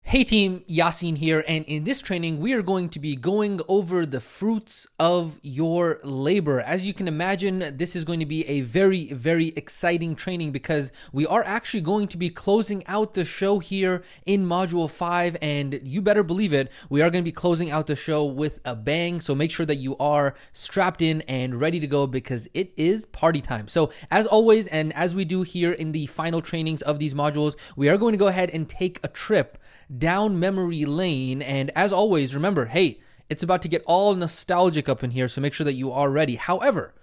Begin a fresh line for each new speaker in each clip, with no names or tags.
Hey team, Yasin here, and in this training we are going to be going over the fruits of your labor. As you can imagine, this is going to be a very, very exciting training because we are actually going to be closing out the show here in Module 5, and you better believe it, we are going to be closing out the show with a bang, so make sure that you are strapped in and ready to go because it is party time. So as always, and as we do here in the final trainings of these modules, we are going to go ahead and take a trip down memory lane. And as always, remember, hey, it's about to get all nostalgic up in here, so make sure that you are ready. However,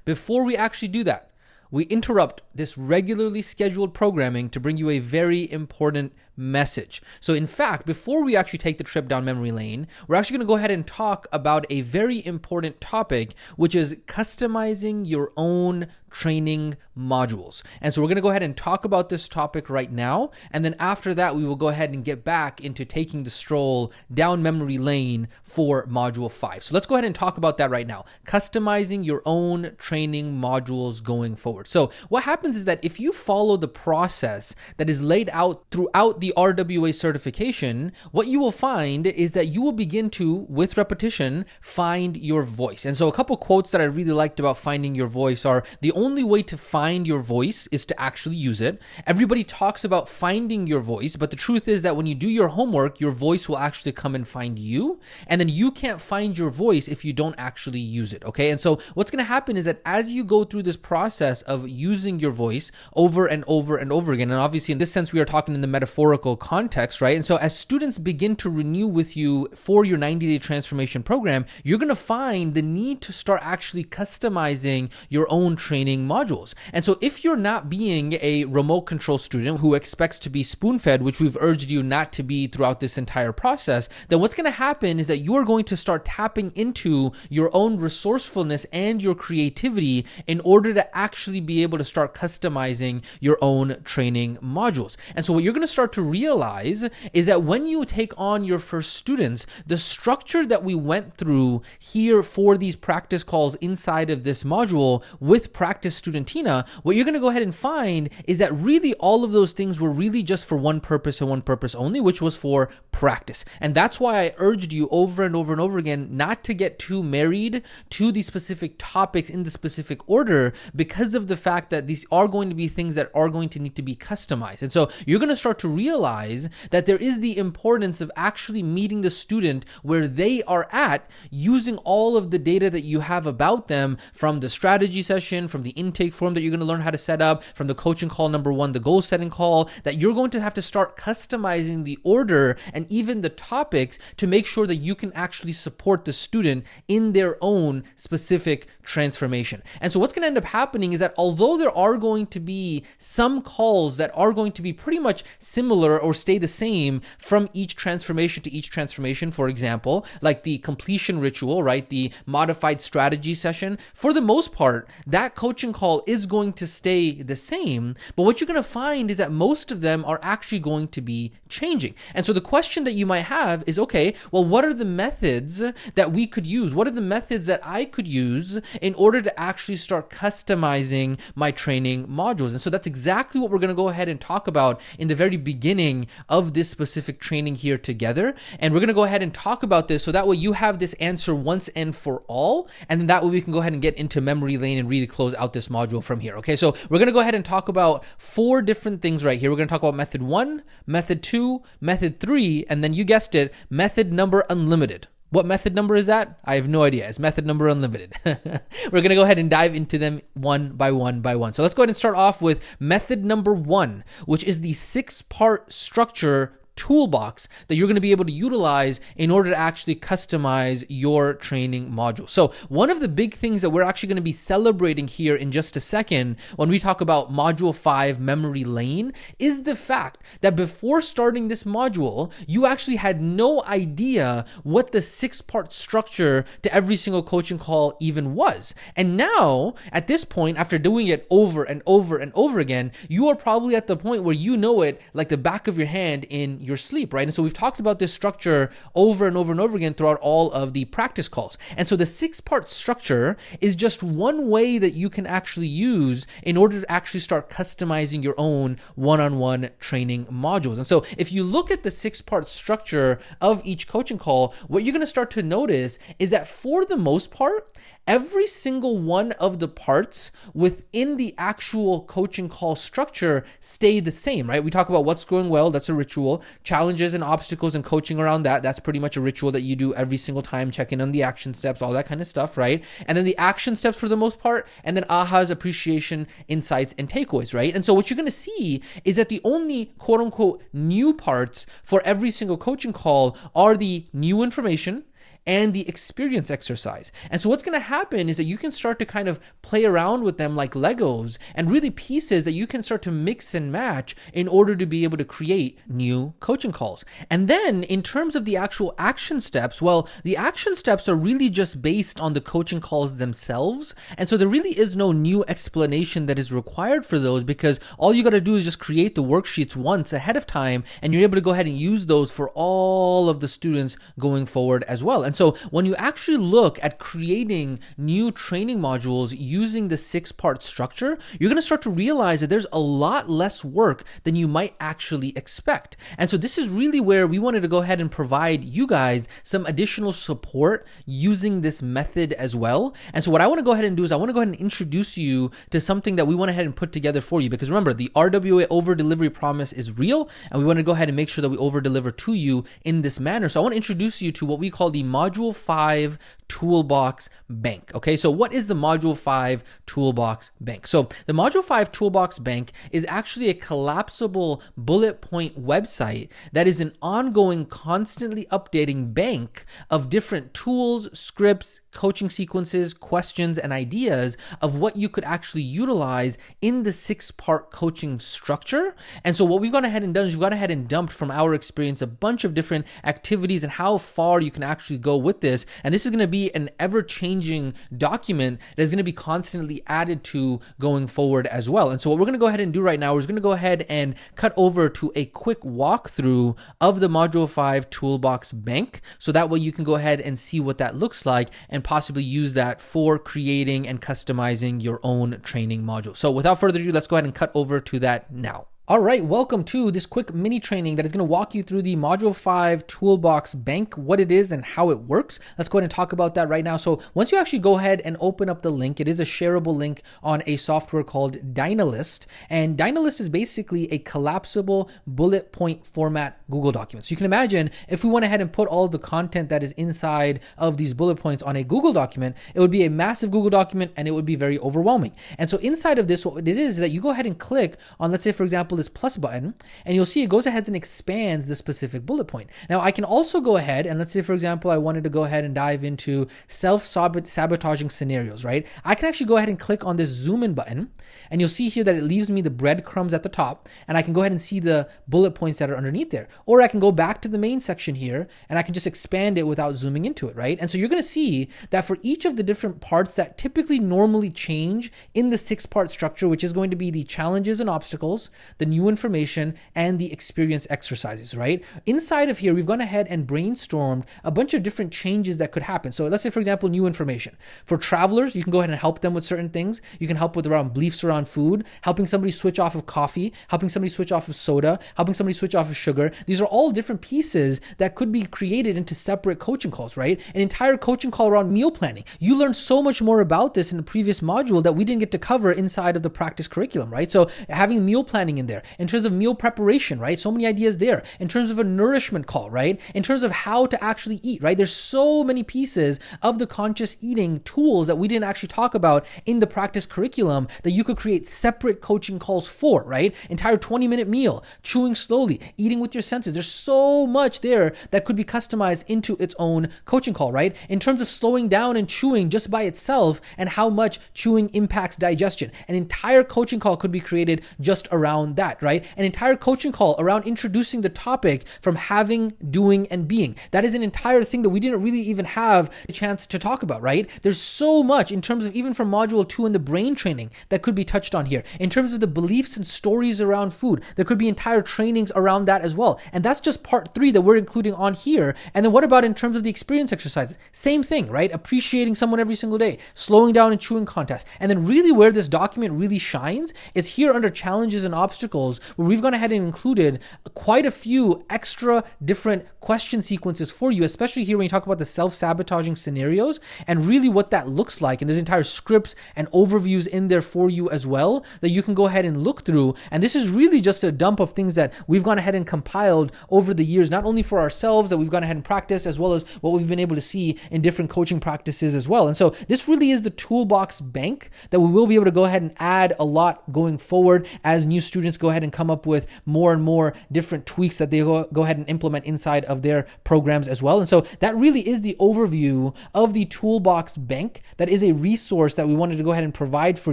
before we actually do that, we interrupt this regularly scheduled programming to bring you a very important message. So in fact, before we actually take the trip down memory lane, we're actually going to go ahead and talk about a very important topic, which is customizing your own training modules. And so we're going to go ahead and talk about this topic right now. And then after that, we will go ahead and get back into taking the stroll down memory lane for module 5. So let's go ahead and talk about that right now. Customizing your own training modules going forward. So what happens is that if you follow the process that is laid out throughout the RWA certification, what you will find is that you will begin to, with repetition, find your voice. And so a couple quotes that I really liked about finding your voice are: the only way to find your voice is to actually use it. Everybody talks about finding your voice, but the truth is that when you do your homework, your voice will actually come and find you. And then you can't find your voice if you don't actually use it, okay? And so what's going to happen is that as you go through this process of using your voice over and over and over again, and obviously in this sense, we are talking in the metaphorical context, right? And so as students begin to renew with you for your 90-day transformation program, you're going to find the need to start actually customizing your own training modules. And so if you're not being a remote control student who expects to be spoon-fed, which we've urged you not to be throughout this entire process, then what's going to happen is that you are going to start tapping into your own resourcefulness and your creativity in order to actually be able to start customizing your own training modules. And so what you're going to start to realize is that when you take on your first students, the structure that we went through here for these practice calls inside of this module with Practice Studentina, what you're going to go ahead and find is that really all of those things were really just for one purpose and one purpose only, which was for practice. And that's why I urged you over and over and over again not to get too married to these specific topics in the specific order, because of the fact that these are going to be things that are going to need to be customized. And so you're going to start to realize that there is the importance of actually meeting the student where they are at, using all of the data that you have about them from the strategy session, from the intake form that you're going to learn how to set up, from the coaching call number 1, the goal setting call, that you're going to have to start customizing the order and even the topics to make sure that you can actually support the student in their own specific transformation. And so what's going to end up happening is that although there are going to be some calls that are going to be pretty much similar or stay the same from each transformation to each transformation, for example, like the completion ritual, right? The modified strategy session, for the most part, that coaching call is going to stay the same. But what you're going to find is that most of them are actually going to be changing. And so the question that you might have is, okay, well, what are the methods that we could use? What are the methods that I could use in order to actually start customizing my training modules? And so that's exactly what we're going to go ahead and talk about in the very beginning of this specific training here together. And we're going to go ahead and talk about this so that way you have this answer once and for all. And then that way we can go ahead and get into memory lane and really close out this module from here. Okay, so we're going to go ahead and talk about 4 different things right here. We're going to talk about method 1, method 2, method 3, and then you guessed it, method number unlimited. What method number is that? I have no idea. It's method number unlimited. We're going to go ahead and dive into them one by one by one. So let's go ahead and start off with method number 1, which is the 6-part structure toolbox that you're going to be able to utilize in order to actually customize your training module. So one of the big things that we're actually going to be celebrating here in just a second when we talk about module 5 memory lane is the fact that before starting this module, you actually had no idea what the 6-part structure to every single coaching call even was. And now at this point, after doing it over and over and over again, you are probably at the point where you know it like the back of your hand in your sleep, right? And so we've talked about this structure over and over and over again throughout all of the practice calls. And so the 6-part structure is just one way that you can actually use in order to actually start customizing your own one-on-one training modules. And so if you look at the 6-part structure of each coaching call, what you're going to start to notice is that for the most part, every single one of the parts within the actual coaching call structure stay the same, right? We talk about what's going well, that's a ritual. Challenges and obstacles and coaching around that, that's pretty much a ritual that you do every single time, check in on the action steps, all that kind of stuff, right? And then the action steps for the most part, and then ahas, appreciation, insights, and takeaways, right? And so what you're going to see is that the only quote unquote new parts for every single coaching call are the new information and the experience exercise. And so what's going to happen is that you can start to kind of play around with them like Legos and really pieces that you can start to mix and match in order to be able to create new coaching calls. And then in terms of the actual action steps, well, the action steps are really just based on the coaching calls themselves. And so there really is no new explanation that is required for those, because all you got to do is just create the worksheets once ahead of time, and you're able to go ahead and use those for all of the students going forward as well. And so when you actually look at creating new training modules using the 6-part structure, you're going to start to realize that there's a lot less work than you might actually expect. And so this is really where we wanted to go ahead and provide you guys some additional support using this method as well. And so what I want to go ahead and do is I want to go ahead and introduce you to something that we went ahead and put together for you, because remember, the RWA over delivery promise is real, and we want to go ahead and make sure that we over deliver to you in this manner. So I want to introduce you to what we call the Module 5 Toolbox Bank. Okay, so what is the Module 5 Toolbox Bank? So the Module 5 Toolbox Bank is actually a collapsible bullet point website that is an ongoing, constantly updating bank of different tools, scripts, coaching sequences, questions, and ideas of what you could actually utilize in the 6-part coaching structure. And so what we've gone ahead and done is we've gone ahead and dumped from our experience a bunch of different activities and how far you can actually go with this. And this is going to be an ever-changing document that is going to be constantly added to going forward as well. And so what we're going to go ahead and do right now is going to go ahead and cut over to a quick walkthrough of the Module 5 Toolbox Bank, so that way you can go ahead and see what that looks like and possibly use that for creating and customizing your own training module. So without further ado, let's go ahead and cut over to that now. All right, welcome to this quick mini training that is going to walk you through the Module 5 Toolbox Bank, what it is and how it works. Let's go ahead and talk about that right now. So once you actually go ahead and open up the link, it is a shareable link on a software called Dynalist. And Dynalist is basically a collapsible bullet point format Google document. So you can imagine if we went ahead and put all of the content that is inside of these bullet points on a Google document, it would be a massive Google document and it would be very overwhelming. And so inside of this, what it is that you go ahead and click on, let's say, for example, this plus button, and you'll see it goes ahead and expands the specific bullet point. Now I can also go ahead and let's say, for example, I wanted to go ahead and dive into self-sabotaging scenarios, right? I can actually go ahead and click on this zoom in button, and you'll see here that it leaves me the breadcrumbs at the top, and I can go ahead and see the bullet points that are underneath there. Or I can go back to the main section here and I can just expand it without zooming into it, right? And so you're going to see that for each of the different parts that typically normally change in the 6-part structure, which is going to be the challenges and obstacles, the new information, and the experience exercises, right? Inside of here, we've gone ahead and brainstormed a bunch of different changes that could happen. So let's say, for example, new information. For travelers, you can go ahead and help them with certain things. You can help with around beliefs around food, helping somebody switch off of coffee, helping somebody switch off of soda, helping somebody switch off of sugar. These are all different pieces that could be created into separate coaching calls, right? An entire coaching call around meal planning. You learned so much more about this in the previous module that we didn't get to cover inside of the practice curriculum, right? So having meal planning in there, in terms of meal preparation, right? So many ideas there. In terms of a nourishment call, right? In terms of how to actually eat, right? There's so many pieces of the conscious eating tools that we didn't actually talk about in the practice curriculum that you could create separate coaching calls for, right? Entire 20-minute meal, chewing slowly, eating with your senses. There's so much there that could be customized into its own coaching call, right? In terms of slowing down and chewing just by itself and how much chewing impacts digestion. An entire coaching call could be created just around that. that, right? An entire coaching call around introducing the topic from having, doing, and being. That is an entire thing that we didn't really even have a chance to talk about, right? There's so much in terms of even from module 2 in the brain training that could be touched on here. In terms of the beliefs and stories around food, there could be entire trainings around that as well. And that's just part 3 that we're including on here. And then what about in terms of the experience exercises? Same thing, right? Appreciating someone every single day, slowing down and chewing contest. And then really where this document really shines is here under challenges and obstacles, where we've gone ahead and included quite a few extra different question sequences for you, especially here when you talk about the self-sabotaging scenarios and really what that looks like. And there's entire scripts and overviews in there for you as well that you can go ahead and look through. And this is really just a dump of things that we've gone ahead and compiled over the years, not only for ourselves that we've gone ahead and practiced, as well as what we've been able to see in different coaching practices as well. And so this really is the toolbox bank that we will be able to go ahead and add a lot going forward as new students go ahead and come up with more and more different tweaks that they go ahead and implement inside of their programs as well. And so that really is the overview of the toolbox bank. That is a resource that we wanted to go ahead and provide for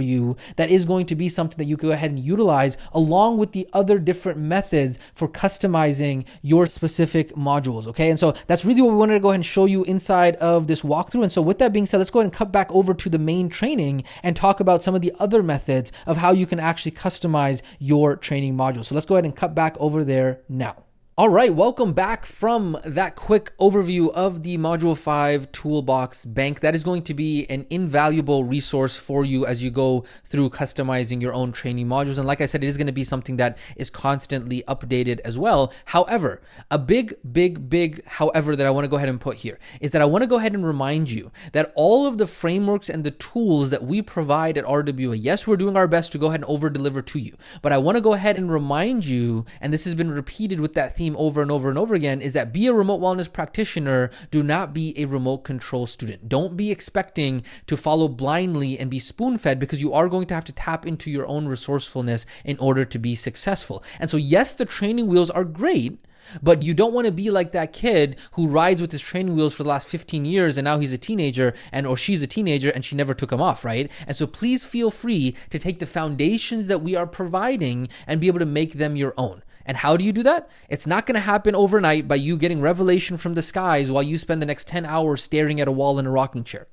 you. That is going to be something that you can go ahead and utilize along with the other different methods for customizing your specific modules. Okay. And so that's really what we wanted to go ahead and show you inside of this walkthrough. And so with that being said, let's go ahead and cut back over to the main training and talk about some of the other methods of how you can actually customize your training module. So let's go ahead and cut back over there now. All right, welcome back from that quick overview of the Module 5 Toolbox Bank. That is going to be an invaluable resource for you as you go through customizing your own training modules. And like I said, it is going to be something that is constantly updated as well. However, a big however that I want to go ahead and put here is that I want to go ahead and remind you that all of the frameworks and the tools that we provide at RWA, yes, we're doing our best to go ahead and over deliver to you, but I want to go ahead and remind you, and this has been repeated with that theme over and over and over again, is that be a remote wellness practitioner. Do not be a remote control student. Don't be expecting to follow blindly and be spoon-fed, because you are going to have to tap into your own resourcefulness in order to be successful. And so yes, the training wheels are great, but you don't want to be like that kid who rides with his training wheels for the last 15 years and now he's a teenager or she's a teenager and she never took them off, right? And so please feel free to take the foundations that we are providing and be able to make them your own. And how do you do that? It's not going to happen overnight by you getting revelation from the skies while you spend the next 10 hours staring at a wall in a rocking chair.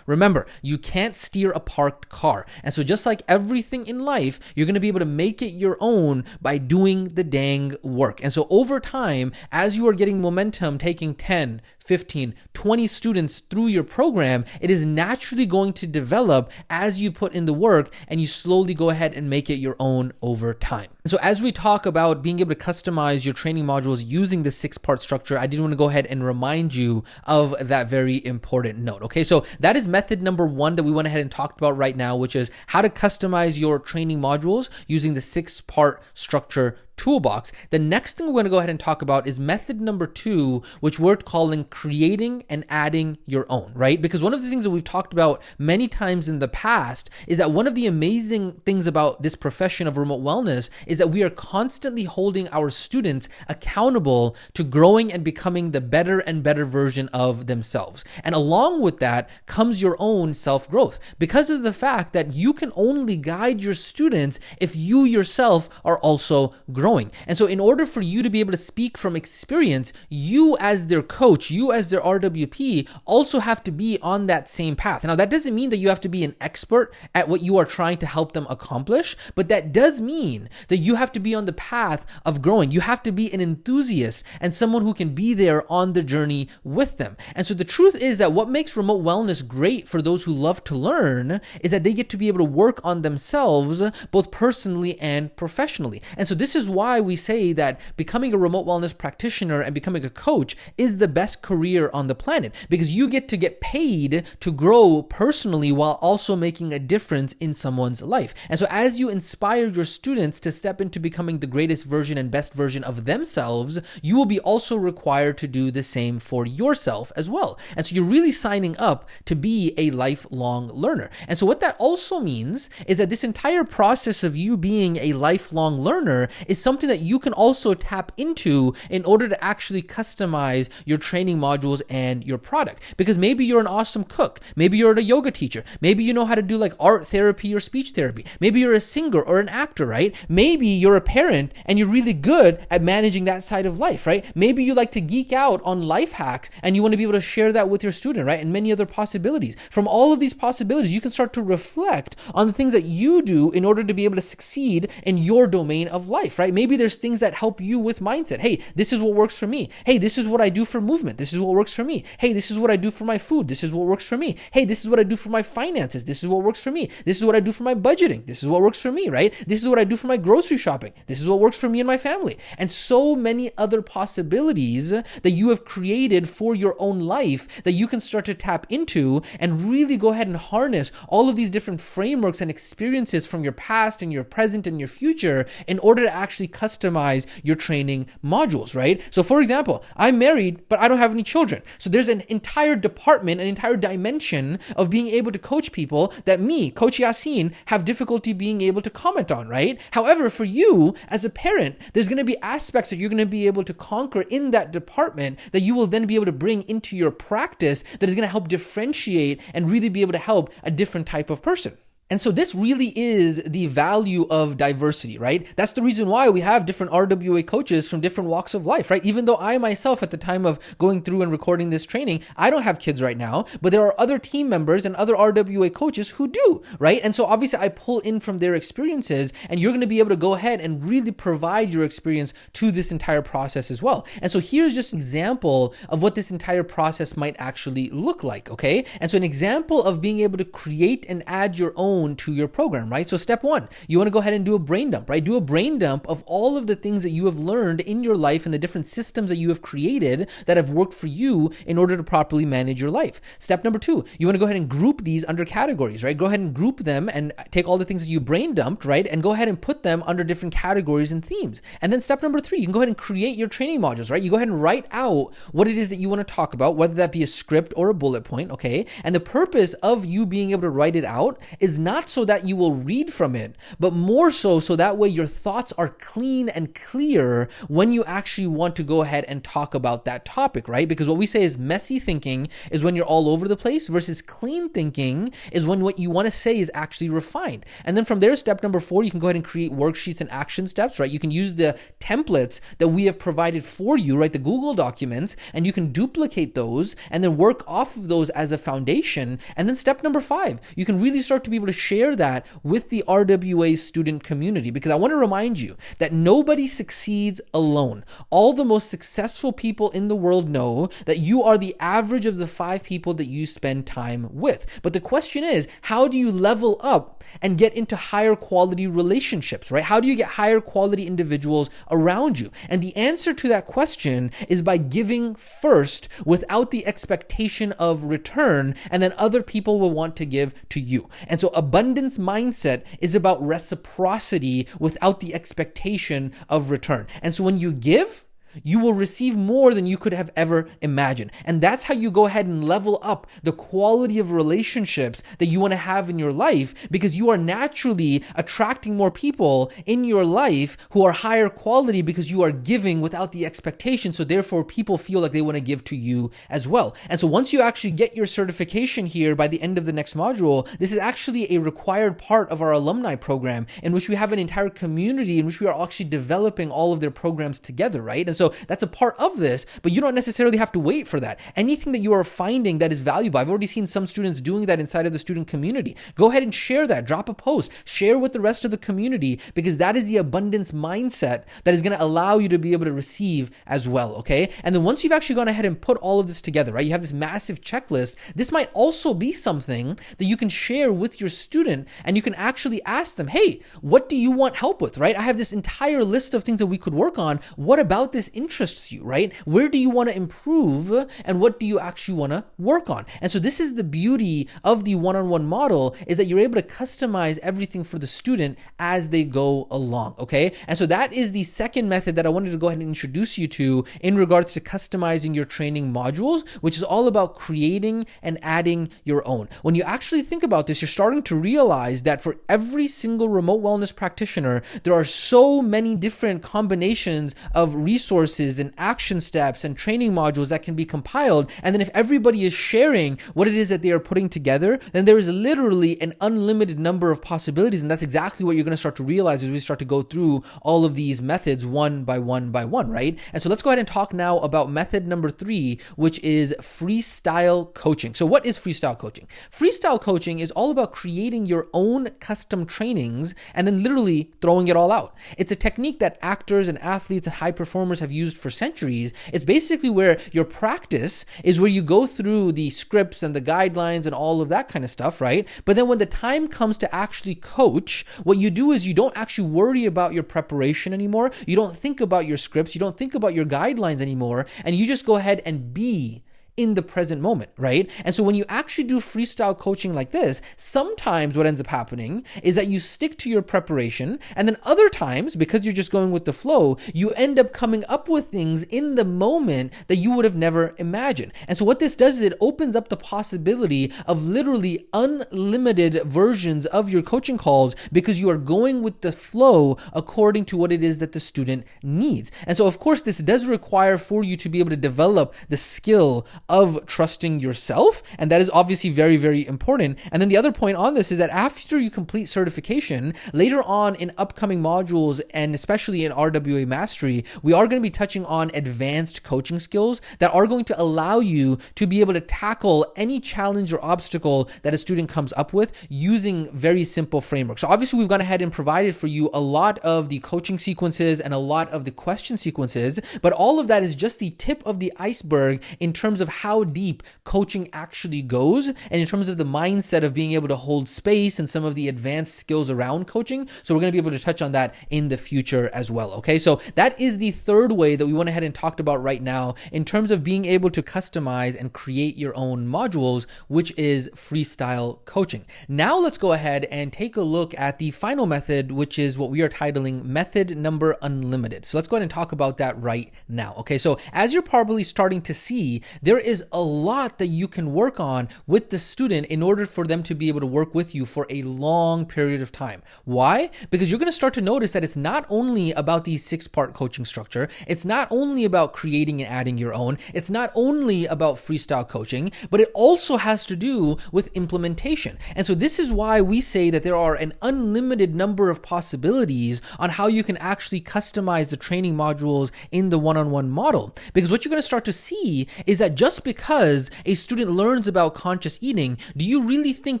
Remember, you can't steer a parked car. And so just like everything in life, you're going to be able to make it your own by doing the dang work. And so over time, as you are getting momentum, taking 10, 15, 20 students through your program, it is naturally going to develop as you put in the work and you slowly go ahead and make it your own over time. So as we talk about being able to customize your training modules using the 6-part structure, I did want to go ahead and remind you of that very important note. Okay, so that is method number 1 that we went ahead and talked about right now, which is how to customize your training modules using the 6-part structure toolbox. The next thing we're going to go ahead and talk about is method number 2, which we're calling creating and adding your own, right? Because one of the things that we've talked about many times in the past is that one of the amazing things about this profession of remote wellness is that we are constantly holding our students accountable to growing and becoming the better and better version of themselves. And along with that comes your own self-growth, because of the fact that you can only guide your students if you yourself are also growing. And so in order for you to be able to speak from experience, you as their coach, you as their RWP also have to be on that same path. Now, that doesn't mean that you have to be an expert at what you are trying to help them accomplish, but that does mean that you have to be on the path of growing. You have to be an enthusiast and someone who can be there on the journey with them. And so the truth is that what makes remote wellness great for those who love to learn is that they get to be able to work on themselves both personally and professionally. And so this is why we say that becoming a remote wellness practitioner and becoming a coach is the best career on the planet, because you get to get paid to grow personally while also making a difference in someone's life. And so as you inspire your students to step into becoming the greatest version and best version of themselves, you will be also required to do the same for yourself as well. And so you're really signing up to be a lifelong learner. And so what that also means is that this entire process of you being a lifelong learner is something that you can also tap into in order to actually customize your training modules and your product. Because maybe you're an awesome cook. Maybe you're a yoga teacher. Maybe you know how to do like art therapy or speech therapy. Maybe you're a singer or an actor, right? Maybe you're a parent and you're really good at managing that side of life, right? Maybe you like to geek out on life hacks and you want to be able to share that with your student, right? And many other possibilities. From all of these possibilities, you can start to reflect on the things that you do in order to be able to succeed in your domain of life, right? Maybe there's things that help you with mindset. Hey, this is what works for me. Hey, this is what I do for movement. This is what works for me. Hey, this is what I do for my food. This is what works for me. Hey, this is what I do for my finances. This is what works for me. This is what I do for my budgeting. This is what works for me, right? This is what I do for my grocery shopping. This is what works for me and my family. And so many other possibilities that you have created for your own life that you can start to tap into and really go ahead and harness all of these different frameworks and experiences from your past and your present and your future in order to actually customize your training modules, right? So for example, I'm married, but I don't have any children. So there's an entire department, an entire dimension of being able to coach people that me, Coach Yasin, have difficulty being able to comment on, right? However, for you as a parent, there's going to be aspects that you're going to be able to conquer in that department that you will then be able to bring into your practice that is going to help differentiate and really be able to help a different type of person. And so this really is the value of diversity, right? That's the reason why we have different RWA coaches from different walks of life, right? Even though I myself, at the time of going through and recording this training, I don't have kids right now, but there are other team members and other RWA coaches who do, right? And so obviously I pull in from their experiences, and you're going to be able to go ahead and really provide your experience to this entire process as well. And so here's just an example of what this entire process might actually look like, okay? And so an example of being able to create and add your own to your program, right? So step one, you want to go ahead and do a brain dump, right? Do a brain dump of all of the things that you have learned in your life and the different systems that you have created that have worked for you in order to properly manage your life. Step number two, you want to go ahead and group these under categories, right? Go ahead and group them and take all the things that you brain dumped, right? And go ahead and put them under different categories and themes. And then step number three, you can go ahead and create your training modules, right? You go ahead and write out what it is that you want to talk about, whether that be a script or a bullet point, okay? And the purpose of you being able to write it out is not so that you will read from it, but more so that way your thoughts are clean and clear when you actually want to go ahead and talk about that topic, right? Because what we say is messy thinking is when you're all over the place versus clean thinking is when what you want to say is actually refined. And then from there, step number four, you can go ahead and create worksheets and action steps, right? You can use the templates that we have provided for you, right? The Google documents, and you can duplicate those and then work off of those as a foundation. And then step number five, you can really start to be able to share that with the RWA student community, because I want to remind you that nobody succeeds alone. All the most successful people in the world know that you are the average of the 5 people that you spend time with. But the question is, how do you level up and get into higher quality relationships, right? How do you get higher quality individuals around you? And the answer to that question is by giving first without the expectation of return, and then other people will want to give to you. And so abundance mindset is about reciprocity without the expectation of return. And so when you give, you will receive more than you could have ever imagined. And that's how you go ahead and level up the quality of relationships that you want to have in your life, because you are naturally attracting more people in your life who are higher quality because you are giving without the expectation. So therefore, people feel like they want to give to you as well. And so once you actually get your certification here by the end of the next module, this is actually a required part of our alumni program, in which we have an entire community in which we are actually developing all of their programs together, right? And so that's a part of this, but you don't necessarily have to wait for that. Anything that you are finding that is valuable, I've already seen some students doing that inside of the student community. Go ahead and share that, drop a post, share with the rest of the community, because that is the abundance mindset that is going to allow you to be able to receive as well, okay? And then once you've actually gone ahead and put all of this together, right, you have this massive checklist. This might also be something that you can share with your student, and you can actually ask them, hey, what do you want help with, right? I have this entire list of things that we could work on. What about this interests you, right? Where do you want to improve and what do you actually want to work on? And so this is the beauty of the one-on-one model, is that you're able to customize everything for the student as they go along, okay? And so that is the second method that I wanted to go ahead and introduce you to in regards to customizing your training modules, which is all about creating and adding your own. When you actually think about this, you're starting to realize that for every single remote wellness practitioner, there are so many different combinations of resources and action steps and training modules that can be compiled. And then if everybody is sharing what it is that they are putting together, then there is literally an unlimited number of possibilities. And that's exactly what you're going to start to realize as we start to go through all of these methods one by one by one, right? And so let's go ahead and talk now about method number 3, which is freestyle coaching. So what is freestyle coaching? Freestyle coaching is all about creating your own custom trainings and then literally throwing it all out. It's a technique that actors and athletes and high performers have used for centuries. It's basically where your practice is where you go through the scripts and the guidelines and all of that kind of stuff, right? But then when the time comes to actually coach, what you do is you don't actually worry about your preparation anymore. You don't think about your scripts. You don't think about your guidelines anymore. And you just go ahead and be in the present moment, right? And so when you actually do freestyle coaching like this, sometimes what ends up happening is that you stick to your preparation, and then other times, because you're just going with the flow, you end up coming up with things in the moment that you would have never imagined. And so what this does is it opens up the possibility of literally unlimited versions of your coaching calls, because you are going with the flow according to what it is that the student needs. And so of course, this does require for you to be able to develop the skill of trusting yourself. And that is obviously very, very important. And then the other point on this is that after you complete certification, later on in upcoming modules, and especially in RWA Mastery, we are going to be touching on advanced coaching skills that are going to allow you to be able to tackle any challenge or obstacle that a student comes up with using very simple frameworks. So obviously we've gone ahead and provided for you a lot of the coaching sequences and a lot of the question sequences, but all of that is just the tip of the iceberg in terms of how deep coaching actually goes, and in terms of the mindset of being able to hold space and some of the advanced skills around coaching. So we're going to be able to touch on that in the future as well. Okay, so that is the third way that we went ahead and talked about right now in terms of being able to customize and create your own modules, which is freestyle coaching. Now let's go ahead and take a look at the final method, which is what we are titling method number unlimited. So let's go ahead and talk about that right now. Okay, so as you're probably starting to see, there is a lot that you can work on with the student in order for them to be able to work with you for a long period of time. Why? Because you're going to start to notice that it's not only about the 6-part coaching structure. It's not only about creating and adding your own. It's not only about freestyle coaching, but it also has to do with implementation. And so this is why we say that there are an unlimited number of possibilities on how you can actually customize the training modules in the one-on-one model. Because what you're going to start to see is that just because a student learns about conscious eating, do you really think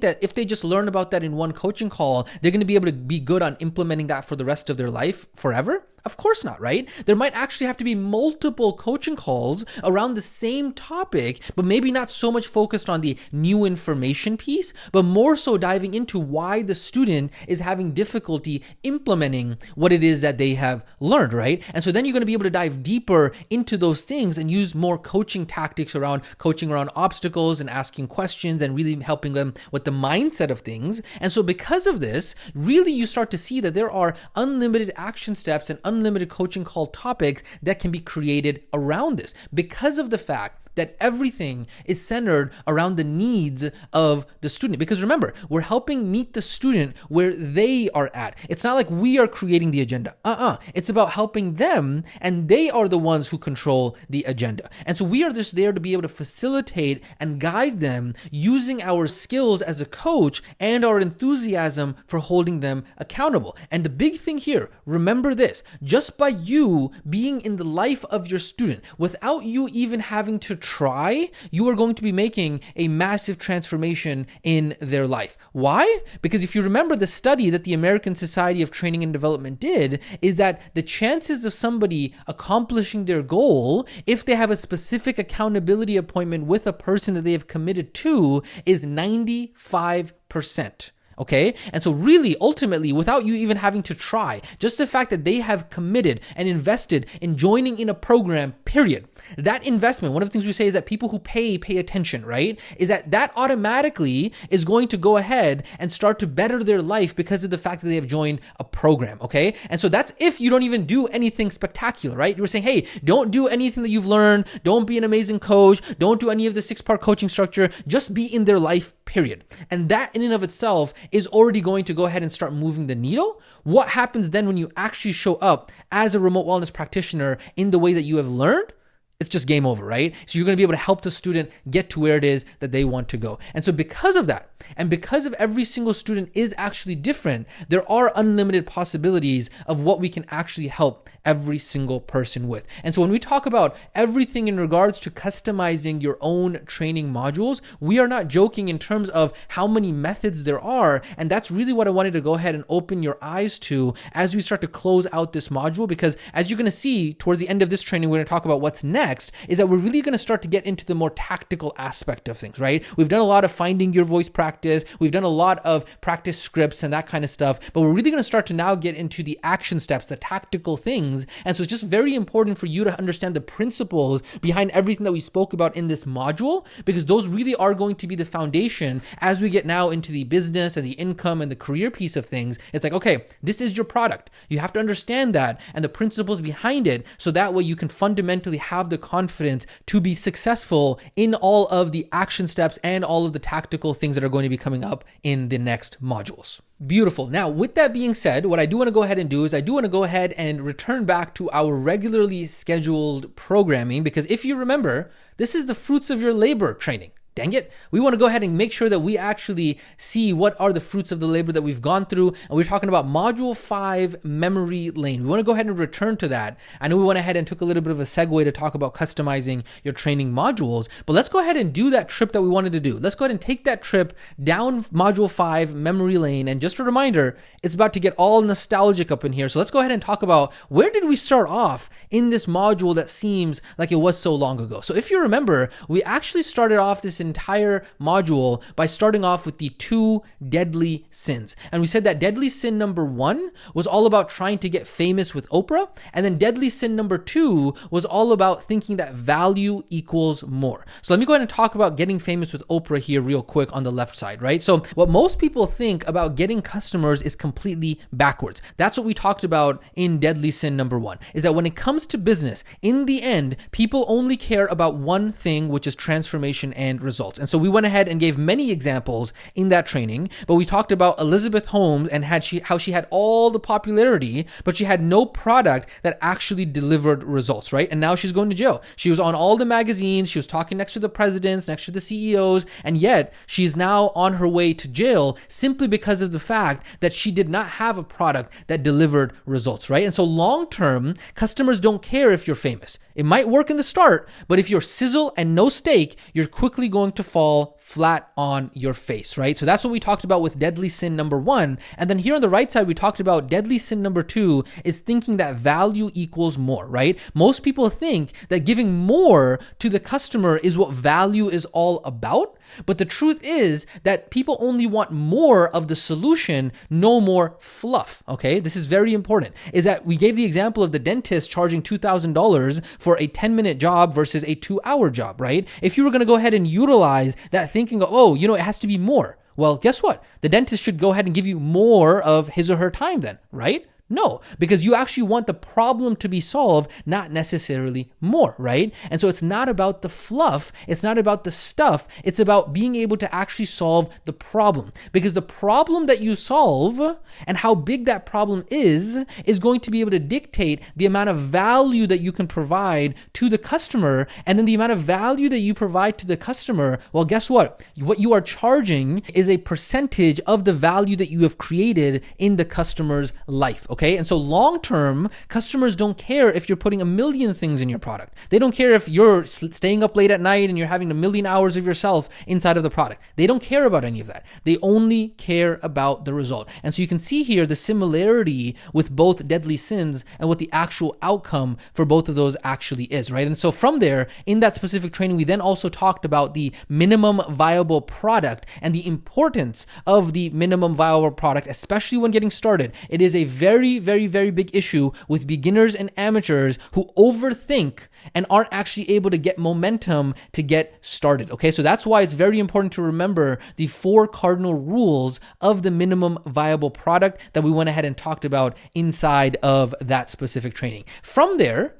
that if they just learn about that in one coaching call, they're going to be able to be good on implementing that for the rest of their life forever? Of course not, right? There might actually have to be multiple coaching calls around the same topic, but maybe not so much focused on the new information piece, but more so diving into why the student is having difficulty implementing what it is that they have learned, right? And so then you're going to be able to dive deeper into those things and use more coaching tactics around coaching around obstacles and asking questions and really helping them with the mindset of things. And so because of this, really you start to see that there are unlimited action steps and unlimited coaching call topics that can be created around this, because of the fact that everything is centered around the needs of the student. Because remember, we're helping meet the student where they are at. It's not like we are creating the agenda. It's about helping them, and they are the ones who control the agenda. And so we are just there to be able to facilitate and guide them using our skills as a coach and our enthusiasm for holding them accountable. And the big thing here, remember this, just by you being in the life of your student, without you even having to try, you are going to be making a massive transformation in their life. Why? Because if you remember the study that the American Society of Training and Development did, is that the chances of somebody accomplishing their goal, if they have a specific accountability appointment with a person that they have committed to, is 95%. Okay. And so really, ultimately, without you even having to try, just the fact that they have committed and invested in joining in a program, period. That investment, one of the things we say is that people who pay attention, right? Is that automatically is going to go ahead and start to better their life because of the fact that they have joined a program. Okay. And so that's if you don't even do anything spectacular, right? You were saying, hey, don't do anything that you've learned. Don't be an amazing coach. Don't do any of the 6-part coaching structure. Just be in their life, period. And that in and of itself is already going to go ahead and start moving the needle. What happens then when you actually show up as a remote wellness practitioner in the way that you have learned? It's just game over, right? So you're going to be able to help the student get to where it is that they want to go. And so because of that, and because of every single student is actually different, there are unlimited possibilities of what we can actually help every single person with. And so when we talk about everything in regards to customizing your own training modules, we are not joking in terms of how many methods there are. And that's really what I wanted to go ahead and open your eyes to as we start to close out this module, because as you're going to see towards the end of this training, we're going to talk about what's next, is that we're really going to start to get into the more tactical aspect of things, right? We've done a lot of finding your voice practice. We've done a lot of practice scripts and that kind of stuff, but we're really going to start to now get into the action steps, the tactical things. And so it's just very important for you to understand the principles behind everything that we spoke about in this module, because those really are going to be the foundation as we get now into the business and the income and the career piece of things. It's like, okay, this is your product. You have to understand that and the principles behind it, so that way you can fundamentally have the confidence to be successful in all of the action steps and all of the tactical things that are going to be coming up in the next modules. Beautiful. Now, with that being said, what I do want to go ahead and do is I do want to go ahead and return back to our regularly scheduled programming, because if you remember, this is the fruits of your labor training. Dang it. We want to go ahead and make sure that we actually see what are the fruits of the labor that we've gone through. And we're talking about Module 5, Memory Lane. We want to go ahead and return to that. I know we went ahead and took a little bit of a segue to talk about customizing your training modules, but let's go ahead and do that trip that we wanted to do. Let's go ahead and take that trip down Module 5, Memory Lane. And just a reminder, it's about to get all nostalgic up in here. So let's go ahead and talk about where did we start off in this module that seems like it was so long ago. So if you remember, we actually started off this entire module by starting off with the 2 deadly sins. And we said that deadly sin number 1 was all about trying to get famous with Oprah. And then deadly sin number 2 was all about thinking that value equals more. So let me go ahead and talk about getting famous with Oprah here real quick on the left side, right? So what most people think about getting customers is completely backwards. That's what we talked about in deadly sin number 1, is that when it comes to business, in the end, people only care about one thing, which is transformation and results. And so we went ahead and gave many examples in that training, but we talked about Elizabeth Holmes and how she had all the popularity, but she had no product that actually delivered results, right? And now she's going to jail. She was on all the magazines, she was talking next to the presidents, next to the CEOs, and yet she's now on her way to jail simply because of the fact that she did not have a product that delivered results, right? And so long term, customers don't care if you're famous. It might work in the start, but if you're sizzle and no steak, you're quickly going to fall flat on your face, right? So that's what we talked about with deadly sin number 1. And then here on the right side, we talked about deadly sin number 2 is thinking that value equals more, right? Most people think that giving more to the customer is what value is all about. But the truth is that people only want more of the solution, no more fluff, okay? This is very important, is that we gave the example of the dentist charging $2,000 for a 10-minute job versus a 2-hour job, right? If you were going to go ahead and utilize that thinking of, oh, it has to be more. Well, guess what? The dentist should go ahead and give you more of his or her time then, right? No, because you actually want the problem to be solved, not necessarily more, right? And so it's not about the fluff. It's not about the stuff. It's about being able to actually solve the problem, because the problem that you solve and how big that problem is going to be able to dictate the amount of value that you can provide to the customer. And then the amount of value that you provide to the customer, well, guess what? What you are charging is a percentage of the value that you have created in the customer's life. okay? And so long term, customers don't care if you're putting a million things in your product. They don't care if you're staying up late at night and you're having a million hours of yourself inside of the product. They don't care about any of that. They only care about the result. And so you can see here the similarity with both deadly sins and what the actual outcome for both of those actually is, right? And so from there, in that specific training, we then also talked about the minimum viable product and the importance of the minimum viable product, especially when getting started. It is a very, very, very big issue with beginners and amateurs who overthink and aren't actually able to get momentum to get started, okay? So that's why it's very important to remember the 4 cardinal rules of the minimum viable product that we went ahead and talked about inside of that specific training. From there,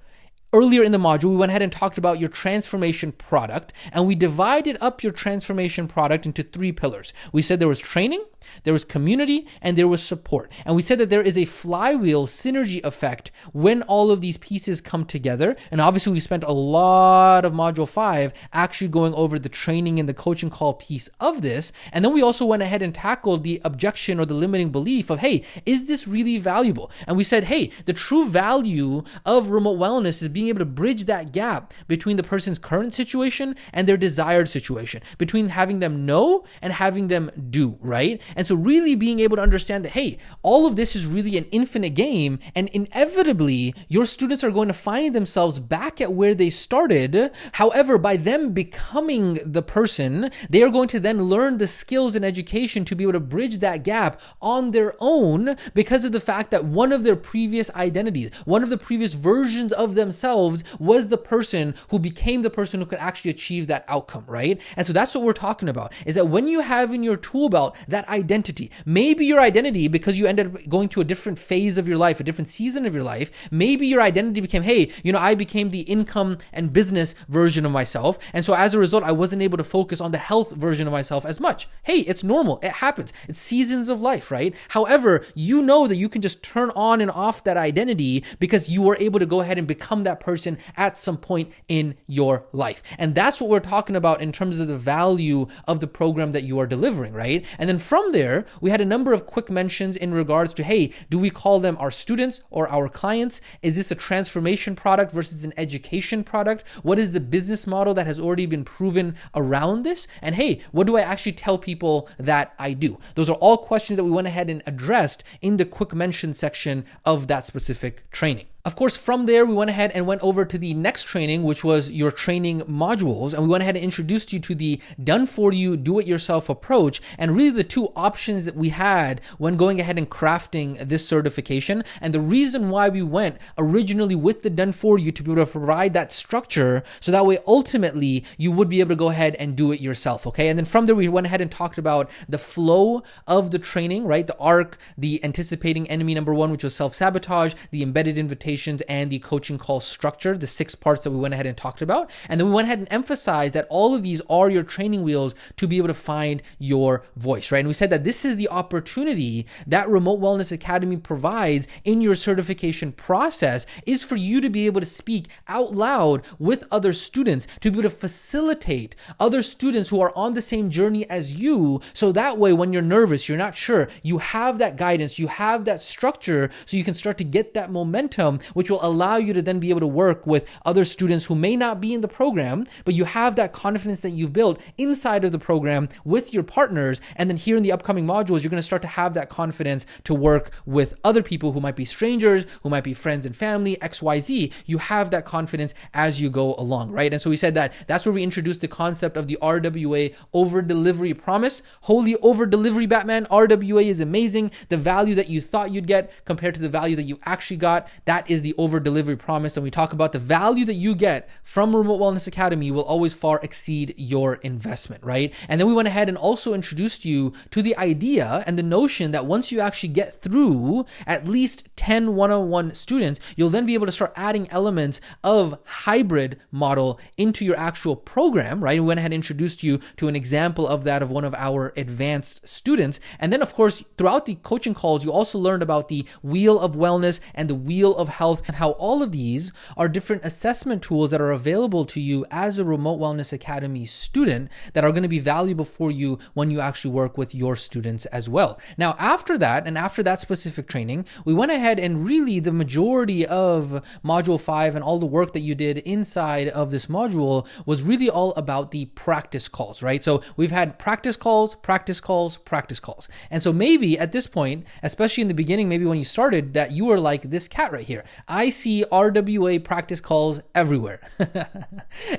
earlier in the module, we went ahead and talked about your transformation product, and we divided up your transformation product into 3 pillars. We said there was training, there was community, and there was support. And we said that there is a flywheel synergy effect when all of these pieces come together. And obviously, we spent a lot of module 5 actually going over the training and the coaching call piece of this. And then we also went ahead and tackled the objection or the limiting belief of, hey, is this really valuable? And we said, hey, the true value of remote wellness is being able to bridge that gap between the person's current situation and their desired situation, between having them know and having them do, right? And so really being able to understand that, hey, all of this is really an infinite game, and inevitably your students are going to find themselves back at where they started. However, by them becoming the person, they are going to then learn the skills and education to be able to bridge that gap on their own because of the fact that one of their previous identities, one of the previous versions of themselves was the person who became the person who could actually achieve that outcome, right? And so that's what we're talking about, is that when you have in your tool belt that identity, maybe your identity, because you ended up going to a different phase of your life, a different season of your life, maybe your identity became, hey, I became the income and business version of myself. And so as a result, I wasn't able to focus on the health version of myself as much. Hey, it's normal. It happens. It's seasons of life, right? However, you know that you can just turn on and off that identity because you were able to go ahead and become that person at some point in your life. And that's what we're talking about in terms of the value of the program that you are delivering, right? And then from there, we had a number of quick mentions in regards to, hey, do we call them our students or our clients? Is this a transformation product versus an education product? What is the business model that has already been proven around this? And hey, what do I actually tell people that I do? Those are all questions that we went ahead and addressed in the quick mention section of that specific training. Of course, from there, we went ahead and went over to the next training, which was your training modules. And we went ahead and introduced you to the done-for-you, do-it-yourself approach, and really the 2 options that we had when going ahead and crafting this certification. And the reason why we went originally with the done-for-you to be able to provide that structure, so that way, ultimately, you would be able to go ahead and do it yourself, okay? And then from there, we went ahead and talked about the flow of the training, right? The ARC, the anticipating enemy number 1, which was self-sabotage, the embedded invitation, and the coaching call structure, the 6 parts that we went ahead and talked about. And then we went ahead and emphasized that all of these are your training wheels to be able to find your voice, right? And we said that this is the opportunity that Remote Wellness Academy provides in your certification process, is for you to be able to speak out loud with other students, to be able to facilitate other students who are on the same journey as you. So that way, when you're nervous, you're not sure, you have that guidance, you have that structure, so you can start to get that momentum, which will allow you to then be able to work with other students who may not be in the program, but you have that confidence that you've built inside of the program with your partners. And then here in the upcoming modules, you're going to start to have that confidence to work with other people who might be strangers, who might be friends and family, XYZ. You have that confidence as you go along, right? And so we said that that's where we introduced the concept of the RWA over delivery promise. Holy over delivery, Batman. RWA is amazing. The value that you thought you'd get compared to the value that you actually got, that is the over delivery promise. And we talk about the value that you get from Remote Wellness Academy will always far exceed your investment, right? And then we went ahead and also introduced you to the idea and the notion that once you actually get through at least 10 one-on-one students, you'll then be able to start adding elements of hybrid model into your actual program, right? We went ahead and introduced you to an example of that of one of our advanced students. And then, of course, throughout the coaching calls, you also learned about the Wheel of Wellness and the Wheel of Health, and how all of these are different assessment tools that are available to you as a Remote Wellness Academy student that are going to be valuable for you when you actually work with your students as well. Now, after that, and after that specific training, we went ahead ahead and really the majority of module 5 and all the work that you did inside of this module was really all about the practice calls, right? So we've had practice calls, practice calls, practice calls. And so maybe at this point, especially in the beginning, maybe when you started, that you were like this cat right here. I see RWA practice calls everywhere.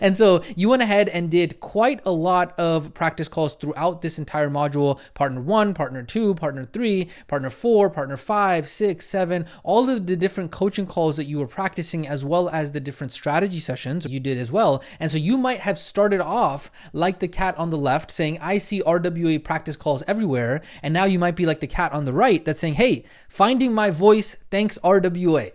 And so you went ahead and did quite a lot of practice calls throughout this entire module: partner 1, partner 2, partner 3, partner 4, partner 5, 6, 7, all of the different coaching calls that you were practicing, as well as the different strategy sessions you did as well. And so you might have started off like the cat on the left saying, I see RWA practice calls everywhere. And now you might be like the cat on the right that's saying, hey, finding my voice, thanks RWA.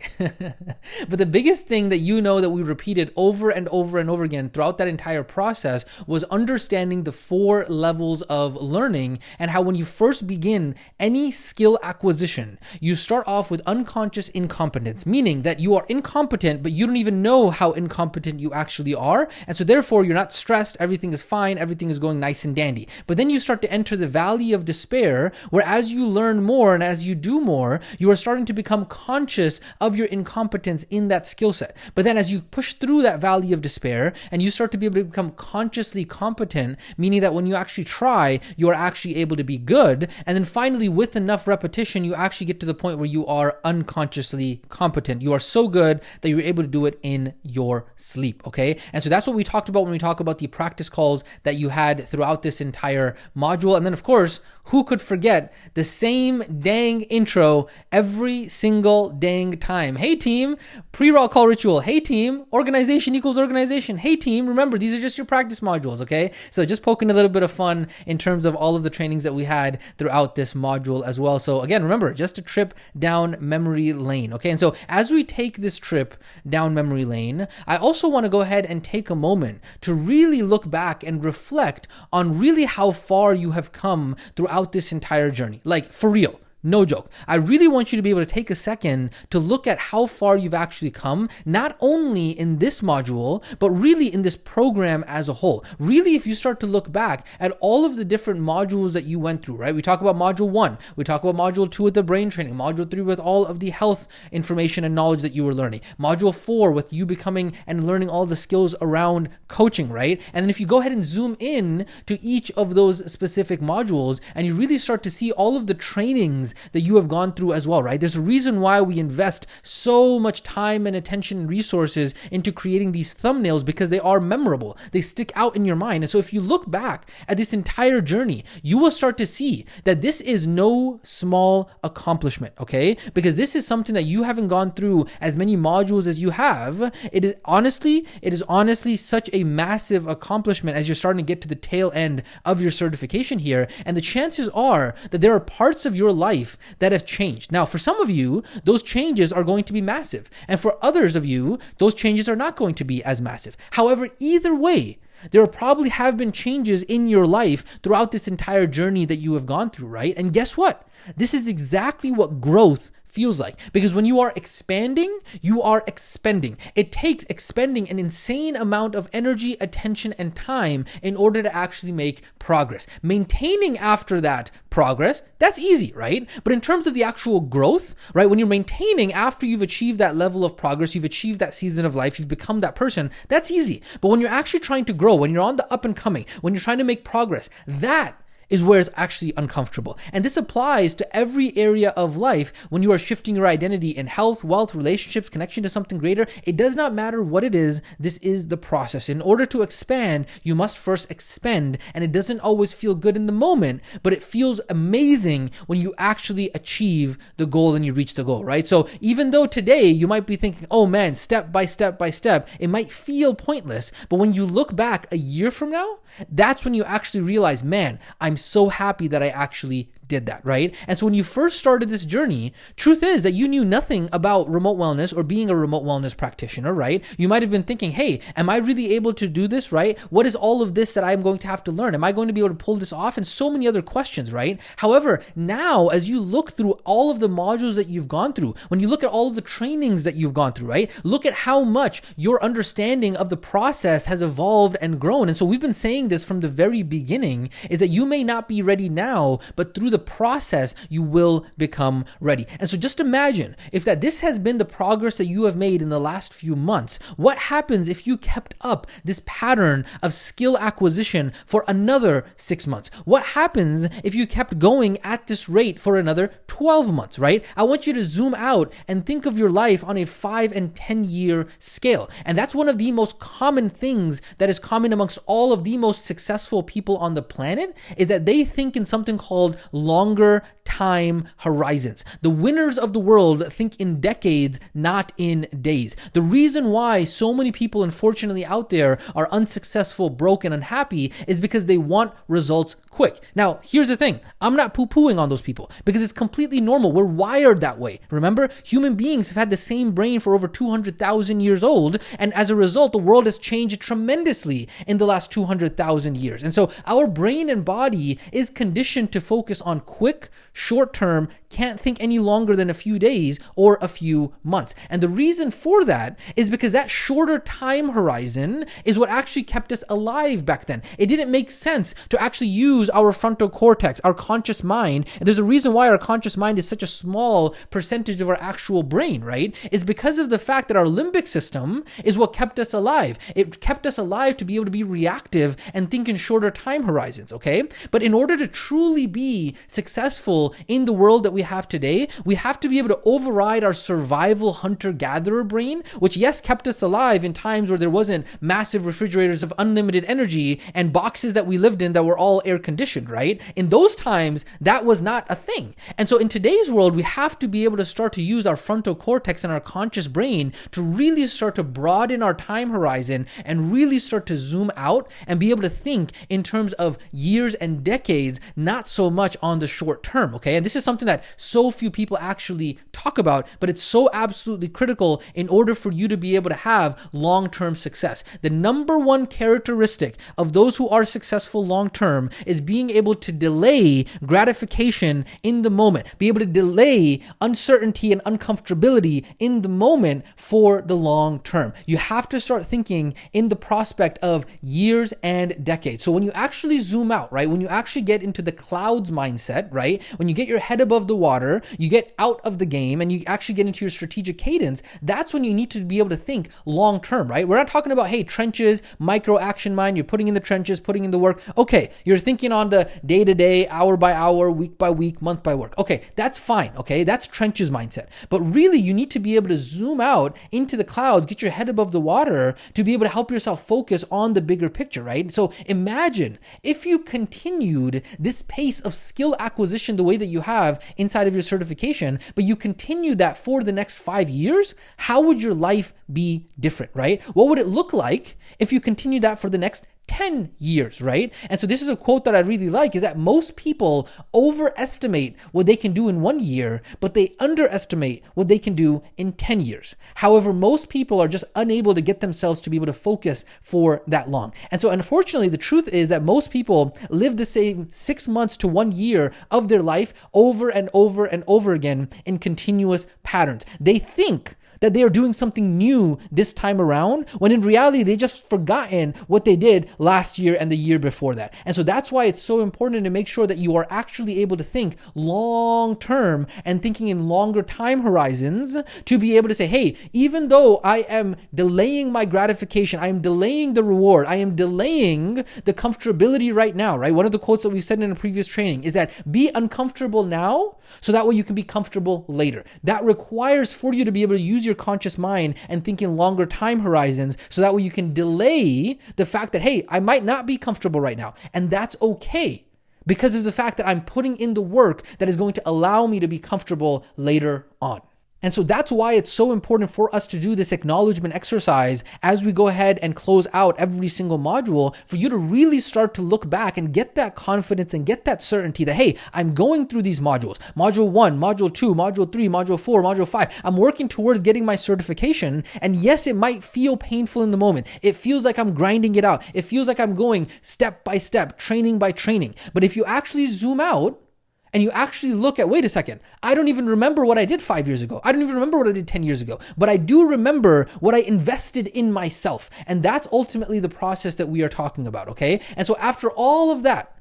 But the biggest thing that that we repeated over and over and over again throughout that entire process was understanding the 4 levels of learning, and how when you first begin any skill acquisition, you start off with unconscious incompetence, meaning that you are incompetent, but you don't even know how incompetent you actually are. And so therefore you're not stressed. Everything is fine. Everything is going nice and dandy. But then you start to enter the valley of despair, where as you learn more and as you do more, you are starting to become conscious of your incompetence in that skill set. But then as you push through that valley of despair and you start to be able to become consciously competent, meaning that when you actually try, you are actually able to be good. And then finally, with enough repetition, you actually get to the point where you are unconsciously competent. You are so good that you're able to do it in your sleep, okay? And so that's what we talked about when we talk about the practice calls that you had throughout this entire module. And then, of course, who could forget the same dang intro every single dang time? Hey team, pre-raw call ritual. Hey team, organization equals organization. Hey team, remember, these are just your practice modules, okay? So just poking a little bit of fun in terms of all of the trainings that we had throughout this module as well. So again, remember, just a trip down memory lane, okay? And so as we take this trip down memory lane, I also want to go ahead and take a moment to really look back and reflect on really how far you have come throughout this entire journey. Like, for real. No joke. I really want you to be able to take a second to look at how far you've actually come, not only in this module, but really in this program as a whole. Really, if you start to look back at all of the different modules that you went through, right? We talk about module 1, we talk about module 2 with the brain training, module 3 with all of the health information and knowledge that you were learning, module 4 with you becoming and learning all the skills around coaching, right? And then if you go ahead and zoom in to each of those specific modules, and you really start to see all of the trainings that you have gone through as well, right? There's a reason why we invest so much time and attention and resources into creating these thumbnails, because they are memorable. They stick out in your mind. And so if you look back at this entire journey, you will start to see that this is no small accomplishment, okay? Because this is something that you haven't gone through as many modules as you have. It is honestly such a massive accomplishment as you're starting to get to the tail end of your certification here. And the chances are that there are parts of your life that have changed. Now, for some of you, those changes are going to be massive. And for others of you, those changes are not going to be as massive. However, either way, there probably have been changes in your life throughout this entire journey that you have gone through, right? And guess what? This is exactly what growth feels like. Because when you are expanding, you are expending. It takes expending an insane amount of energy, attention, and time in order to actually make progress. Maintaining after that progress, that's easy, right? But in terms of the actual growth, right, when you're maintaining after you've achieved that level of progress, you've achieved that season of life, you've become that person, that's easy. But when you're actually trying to grow, when you're on the up and coming, when you're trying to make progress, that is where it's actually uncomfortable. And this applies to every area of life when you are shifting your identity in health, wealth, relationships, connection to something greater. It does not matter what it is. This is the process. In order to expand, you must first expend. And it doesn't always feel good in the moment, but it feels amazing when you actually achieve the goal and you reach the goal, right? So even though today you might be thinking, oh man, step by step by step, it might feel pointless. But when you look back a year from now, that's when you actually realize, man, I'm so happy that I actually did that, right? And so when you first started this journey, truth is that you knew nothing about remote wellness or being a remote wellness practitioner, right? You might have been thinking, hey, am I really able to do this, right? What is all of this that I'm going to have to learn? Am I going to be able to pull this off? And so many other questions, right? However, now as you look through all of the modules that you've gone through, when you look at all of the trainings that you've gone through, right? Look at how much your understanding of the process has evolved and grown. And so we've been saying this from the very beginning, is that you may not be ready now, but through the process, you will become ready. And so just imagine if this has been the progress that you have made in the last few months. What happens if you kept up this pattern of skill acquisition for another 6 months? What happens if you kept going at this rate for another 12 months, right? I want you to zoom out and think of your life on a 5 and 10 year scale. And that's one of the most common things that is common amongst all of the most successful people on the planet, is that they think in something called longer time horizons. The winners of the world think in decades, not in days. The reason why so many people, unfortunately, out there are unsuccessful, broke, and unhappy is because they want results quick. Now, here's the thing. I'm not poo-pooing on those people because it's completely normal. We're wired that way. Remember, human beings have had the same brain for over 200,000 years old, and as a result, the world has changed tremendously in the last 200,000 years. And so our brain and body is conditioned to focus on quick, short-term, can't think any longer than a few days or a few months. And the reason for that is because that shorter time horizon is what actually kept us alive back then. It didn't make sense to actually use our frontal cortex, our conscious mind. And there's a reason why our conscious mind is such a small percentage of our actual brain, right? Is because of the fact that our limbic system is what kept us alive. It kept us alive to be able to be reactive and think in shorter time horizons, okay? But in order to truly be successful in the world that we have today, we have to be able to override our survival hunter-gatherer brain, which yes, kept us alive in times where there wasn't massive refrigerators of unlimited energy and boxes that we lived in that were all air conditioned, right? In those times, that was not a thing. And so in today's world, we have to be able to start to use our frontal cortex and our conscious brain to really start to broaden our time horizon and really start to zoom out and be able to think in terms of years and decades, not so much on the short term, okay? And this is something that so few people actually talk about, but it's so absolutely critical in order for you to be able to have long-term success. The number one characteristic of those who are successful long-term is being able to delay gratification in the moment, be able to delay uncertainty and uncomfortability in the moment for the long term. You have to start thinking in the prospect of years and decades. So when you actually zoom out, right, when you actually get into the clouds mindset, right, when you get your head above the water, you get out of the game and you actually get into your strategic cadence, that's when you need to be able to think long term, right? We're not talking about, hey, trenches, micro action mind, you're putting in the trenches, putting in the work. Okay, you're thinking on the day to day, hour by hour, week by week, month by work. Okay, that's fine, okay? That's trenches mindset. But really, you need to be able to zoom out into the clouds, get your head above the water to be able to help yourself focus on the bigger picture, right? So imagine if you continued this pace of skill acquisition the way that you have inside of your certification, but you continue that for the next 5 years, how would your life be different, right? What would it look like if you continue that for the next 10 years, right? And so this is a quote that I really like, is that most people overestimate what they can do in 1 year, but they underestimate what they can do in 10 years. However, most people are just unable to get themselves to be able to focus for that long. And so unfortunately, the truth is that most people live the same 6 months to 1 year of their life over and over and over again in continuous patterns. They think that they are doing something new this time around, when in reality, they just forgotten what they did last year and the year before that. And so that's why it's so important to make sure that you are actually able to think long term and thinking in longer time horizons to be able to say, hey, even though I am delaying my gratification, I am delaying the reward, I am delaying the comfortability right now, right? One of the quotes that we've said in a previous training is that be uncomfortable now so that way you can be comfortable later. That requires for you to be able to use your conscious mind and think in longer time horizons so that way you can delay the fact that, hey, I might not be comfortable right now. And that's okay because of the fact that I'm putting in the work that is going to allow me to be comfortable later on. And so that's why it's so important for us to do this acknowledgement exercise as we go ahead and close out every single module, for you to really start to look back and get that confidence and get that certainty that, hey, I'm going through these modules. Module 1, Module 2, Module 3, Module 4, Module 5. I'm working towards getting my certification. And yes, it might feel painful in the moment. It feels like I'm grinding it out. It feels like I'm going step by step, training by training. But if you actually zoom out, and you actually look at, wait a second, I don't even remember what I did 5 years ago. I don't even remember what I did 10 years ago, but I do remember what I invested in myself. And that's ultimately the process that we are talking about, okay? And so after all of that,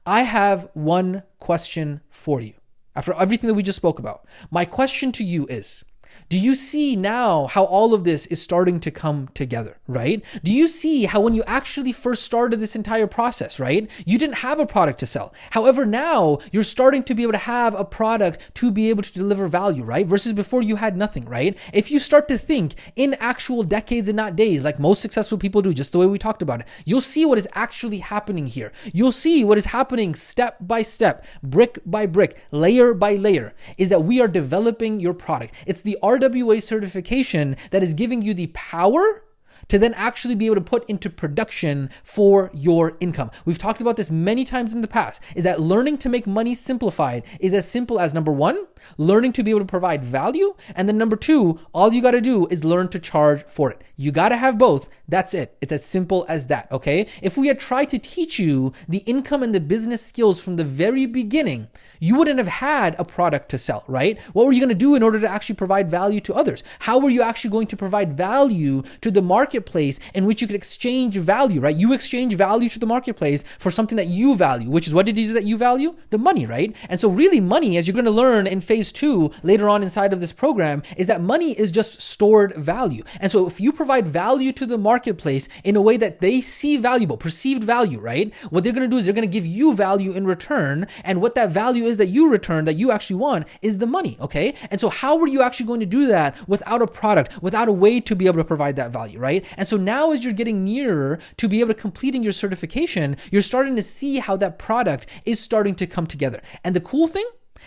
I have one question for you. After everything that we just spoke about, my question to you is, do you see now how all of this is starting to come together, right? Do you see how when you actually first started this entire process, right, you didn't have a product to sell. However, now you're starting to be able to have a product to be able to deliver value, right? Versus before you had nothing, right? If you start to think in actual decades and not days, like most successful people do, just the way we talked about it, you'll see what is actually happening here. You'll see what is happening step by step, brick by brick, layer by layer, is that we are developing your product. It's the RWA certification that is giving you the power to then actually be able to put into production for your income. We've talked about this many times in the past, is that learning to make money simplified is as simple as, number one, learning to be able to provide value. And then number two, all you got to do is learn to charge for it. You got to have both. That's it. It's as simple as that, okay? If we had tried to teach you the income and the business skills from the very beginning, you wouldn't have had a product to sell, right? What were you going to do in order to actually provide value to others? How were you actually going to provide value to the marketplace in which you could exchange value, right? You exchange value to the marketplace for something that you value, which is what it is that you value? The money, right? And so really money, as you're going to learn in phase 2 later on inside of this program, is that money is just stored value. And so if you provide value to the marketplace in a way that they see valuable, perceived value, right? What they're going to do is they're going to give you value in return. And what that value is that you return, that you actually want, is the money, okay? And so how are you actually going to do that without a product, without a way to be able to provide that value, right? And so now as you're getting nearer to be able to completing your certification, you're starting to see how that product is starting to come together. And the cool thing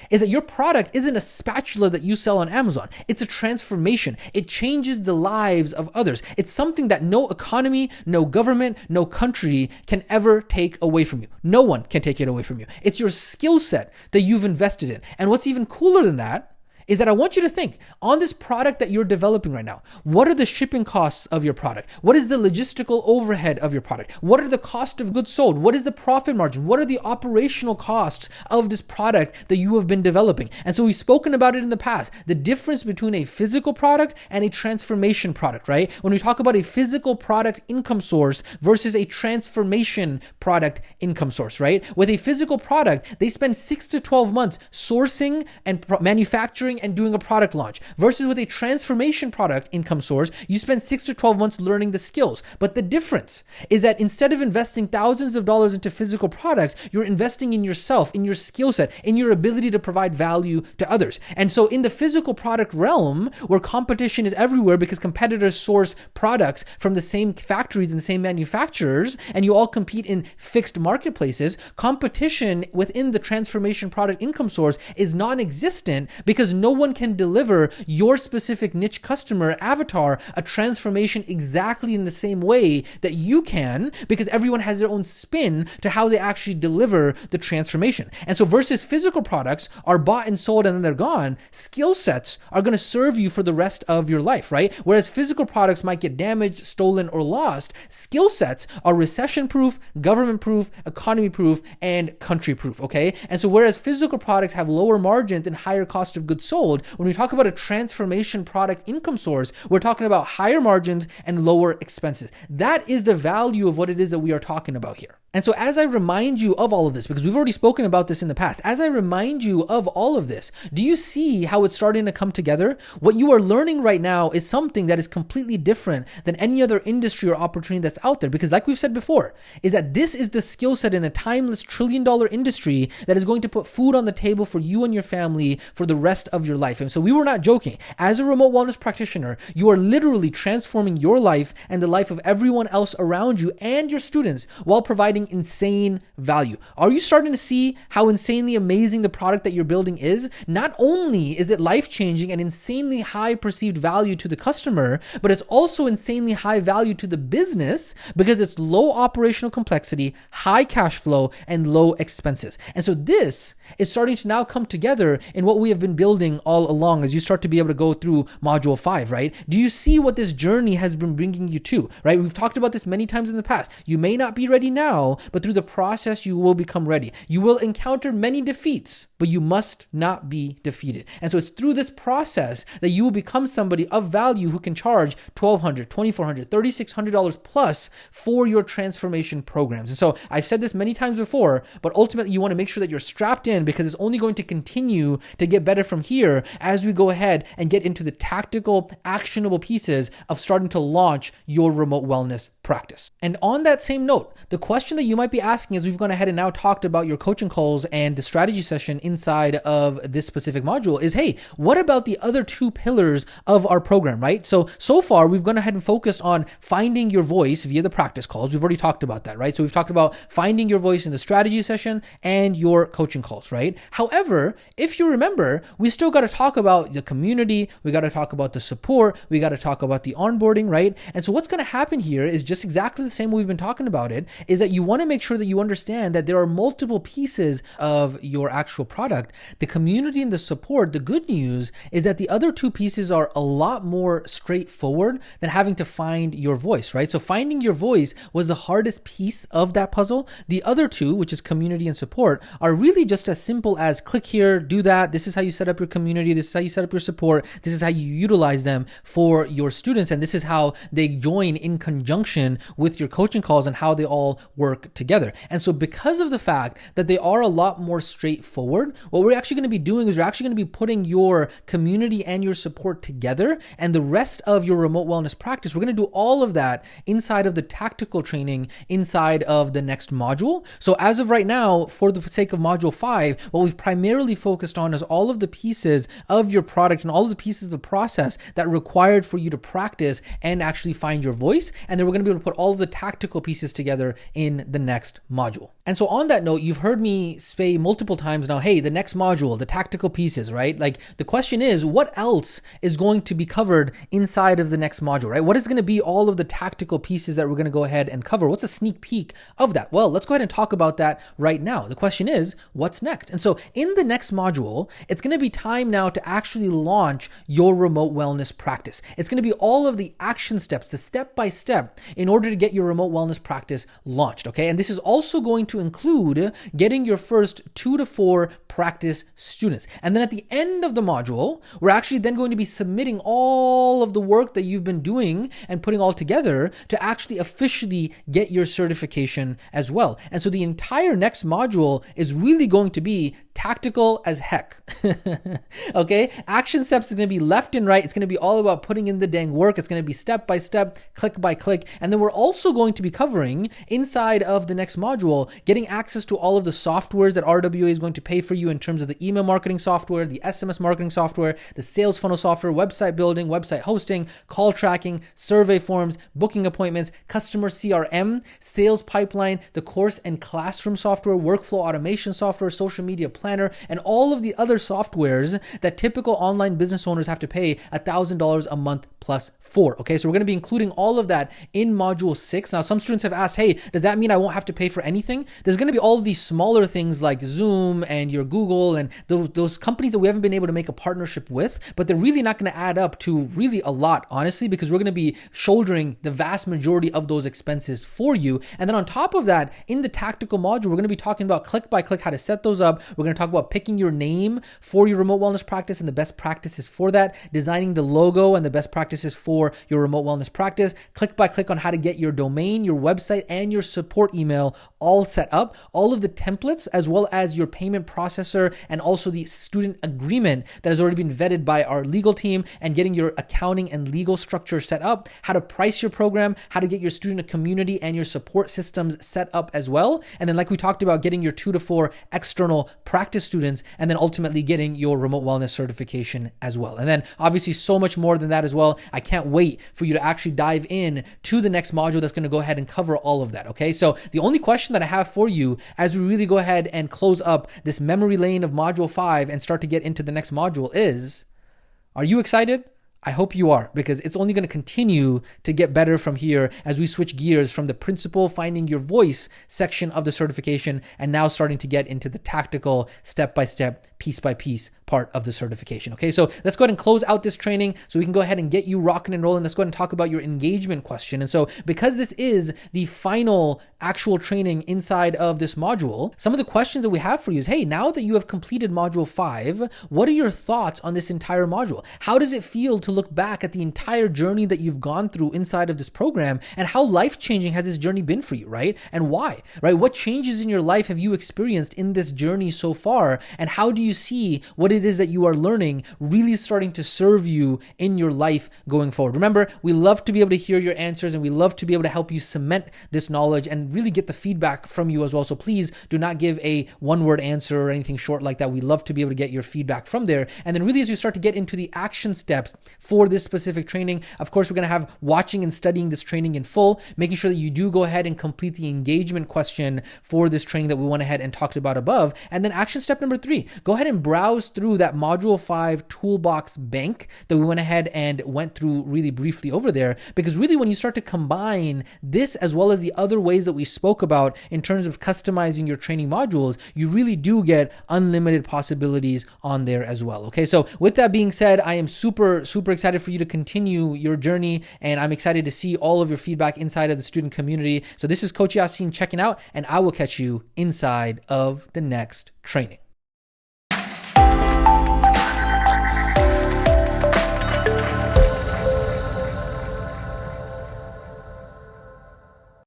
is that your product isn't a spatula that you sell on Amazon. It's a transformation. It changes the lives of others. It's something that no economy, no government, no country can ever take away from you. No one can take it away from you. It's your skill set that you've invested in. And what's even cooler than that is that I want you to think on this product that you're developing right now. What are the shipping costs of your product? What is the logistical overhead of your product? What are the cost of goods sold? What is the profit margin? What are the operational costs of this product that you have been developing? And so we've spoken about it in the past, the difference between a physical product and a transformation product, right? When we talk about a physical product income source versus a transformation product income source, right? With a physical product, they spend 6 to 12 months sourcing and manufacturing and doing a product launch, versus with a transformation product income source, you spend 6 to 12 months learning the skills. But the difference is that instead of investing thousands of dollars into physical products, you're investing in yourself, in your skill set, in your ability to provide value to others. And so in the physical product realm, where competition is everywhere because competitors source products from the same factories and the same manufacturers, and you all compete in fixed marketplaces, competition within the transformation product income source is non-existent because no one can deliver your specific niche customer avatar a transformation exactly in the same way that you can, because everyone has their own spin to how they actually deliver the transformation. And so versus physical products are bought and sold and then they're gone, skill sets are going to serve you for the rest of your life, right? Whereas physical products might get damaged, stolen, or lost, skill sets are recession proof, government proof, economy proof, and country proof, okay? And so whereas physical products have lower margins and higher cost of goods sold, when we talk about a transformation product income source, we're talking about higher margins and lower expenses. That is the value of what it is that we are talking about here. And so as I remind you of all of this, because we've already spoken about this in the past, as I remind you of all of this, do you see how it's starting to come together? What you are learning right now is something that is completely different than any other industry or opportunity that's out there. Because like we've said before, is that this is the skill set in a timeless $1 trillion industry that is going to put food on the table for you and your family for the rest of your life. And so we were not joking. As a remote wellness practitioner, you are literally transforming your life and the life of everyone else around you and your students while providing insane value. Are you starting to see how insanely amazing the product that you're building is? Not only is it life-changing and insanely high perceived value to the customer, but it's also insanely high value to the business because it's low operational complexity, high cash flow, and low expenses. And so this is starting to now come together in what we have been building all along as you start to be able to go through module 5, right? Do you see what this journey has been bringing you to, right? We've talked about this many times in the past. You may not be ready now, now, but through the process, you will become ready. You will encounter many defeats, but you must not be defeated. And so it's through this process that you will become somebody of value who can charge $1,200, $2,400, $3,600 plus for your transformation programs. And so I've said this many times before, but ultimately you want to make sure that you're strapped in, because it's only going to continue to get better from here as we go ahead and get into the tactical, actionable pieces of starting to launch your remote wellness practice. And on that same note, the question that you might be asking as we've gone ahead and now talked about your coaching calls and the strategy session inside of this specific module is, hey, what about the other two pillars of our program, right? So far we've gone ahead and focused on finding your voice via the practice calls. We've already talked about that, right? So we've talked about finding your voice in the strategy session and your coaching calls, right? However, if you remember, we still got to talk about the community. We got to talk about the support. We got to talk about the onboarding, right? And so what's going to happen here is just exactly the same way we've been talking about it, is that you want to make sure that you understand that there are multiple pieces of your actual product. The community and the support, the good news is that the other two pieces are a lot more straightforward than having to find your voice, right? So finding your voice was the hardest piece of that puzzle. The other two, which is community and support, are really just as simple as click here, do that. This is how you set up your community. This is how you set up your support. This is how you utilize them for your students. And this is how they join in conjunction with your coaching calls and how they all work together. And so because of the fact that they are a lot more straightforward, what we're actually going to be doing is we're actually going to be putting your community and your support together, and the rest of your remote wellness practice, we're going to do all of that inside of the tactical training inside of the next module. So as of right now, for the sake of module 5, what we've primarily focused on is all of the pieces of your product and all of the pieces of the process that are required for you to practice and actually find your voice. And then we're going to be able to put all of the tactical pieces together in the next module. And so on that note, you've heard me say multiple times now, hey, the next module, the tactical pieces, right? Like the question is, what else is going to be covered inside of the next module, right? What is going to be all of the tactical pieces that we're going to go ahead and cover? What's a sneak peek of that? Well, let's go ahead and talk about that right now. The question is, what's next? And so in the next module, it's going to be time now to actually launch your remote wellness practice. It's going to be all of the action steps, the step-by-step in order to get your remote wellness practice launched, okay? And this is also going to include getting your first 2 to 4 practice students. And then at the end of the module, we're actually then going to be submitting all of the work that you've been doing and putting all together to actually officially get your certification as well. And so the entire next module is really going to be tactical as heck. Okay? Action steps is going to be left and right. It's going to be all about putting in the dang work. It's going to be step by step, click by click. And then we're also going to be covering inside of the next module, getting access to all of the softwares that RWA is going to pay for you in terms of the email marketing software, the SMS marketing software, the sales funnel software, website building, website hosting, call tracking, survey forms, booking appointments, customer CRM, sales pipeline, the course and classroom software, workflow automation software, social media planner, and all of the other softwares that typical online business owners have to pay $1,000 a month plus for. Okay, so we're going to be including all of that in module 6. Now, some students have asked, hey, does that mean I won't have to pay for anything? There's going to be all of these smaller things like Zoom and your Google and those companies that we haven't been able to make a partnership with, but they're really not going to add up to really a lot, honestly, because we're going to be shouldering the vast majority of those expenses for you. And then on top of that, in the tactical module, we're going to be talking about click by click how to set those up. We're going to talk about picking your name for your remote wellness practice and the best practices for that, designing the logo and the best practices for your remote wellness practice, click by click on how to get your domain, your website, and your support email all set up, all of the templates, as well as your payment processor, and also the student agreement that has already been vetted by our legal team, and getting your accounting and legal structure set up, how to price your program, how to get your student community and your support systems set up as well. And then like we talked about, getting your 2 to 4 external practice students, and then ultimately getting your remote wellness certification as well. And then obviously so much more than that as well. I can't wait for you to actually dive in to the next module that's going to go ahead and cover all of that. Okay. So the only question that I have for you as we really go ahead and close up this memory lane of module 5 and start to get into the next module is, are you excited? I hope you are, because it's only going to continue to get better from here as we switch gears from the principal finding your voice section of the certification and now starting to get into the tactical step-by-step, piece-by-piece part of the certification. Okay, so let's go ahead and close out this training so we can go ahead and get you rocking and rolling. Let's go ahead and talk about your engagement question. And so because this is the final actual training inside of this module, some of the questions that we have for you is, hey, now that you have completed module 5, what are your thoughts on this entire module? How does it feel to look back at the entire journey that you've gone through inside of this program, and how life-changing has this journey been for you, right? And why, right? What changes in your life have you experienced in this journey so far? And how do you see what it is that you are learning really starting to serve you in your life going forward? Remember, we love to be able to hear your answers, and we love to be able to help you cement this knowledge and really get the feedback from you as well. So please do not give a one-word answer or anything short like that. We love to be able to get your feedback from there. And then really as we start to get into the action steps for this specific training, of course, we're going to have watching and studying this training in full, making sure that you do go ahead and complete the engagement question for this training that we went ahead and talked about above. And then action step number 3, go ahead and browse through that module 5 toolbox bank that we went ahead and went through really briefly over there, because really when you start to combine this as well as the other ways that we spoke about in terms of customizing your training modules, you really do get unlimited possibilities on there as well. Okay, so with that being said, I am super excited for you to continue your journey, and I'm excited to see all of your feedback inside of the student community. So this is Coach Yasin checking out, and I will catch you inside of the next training.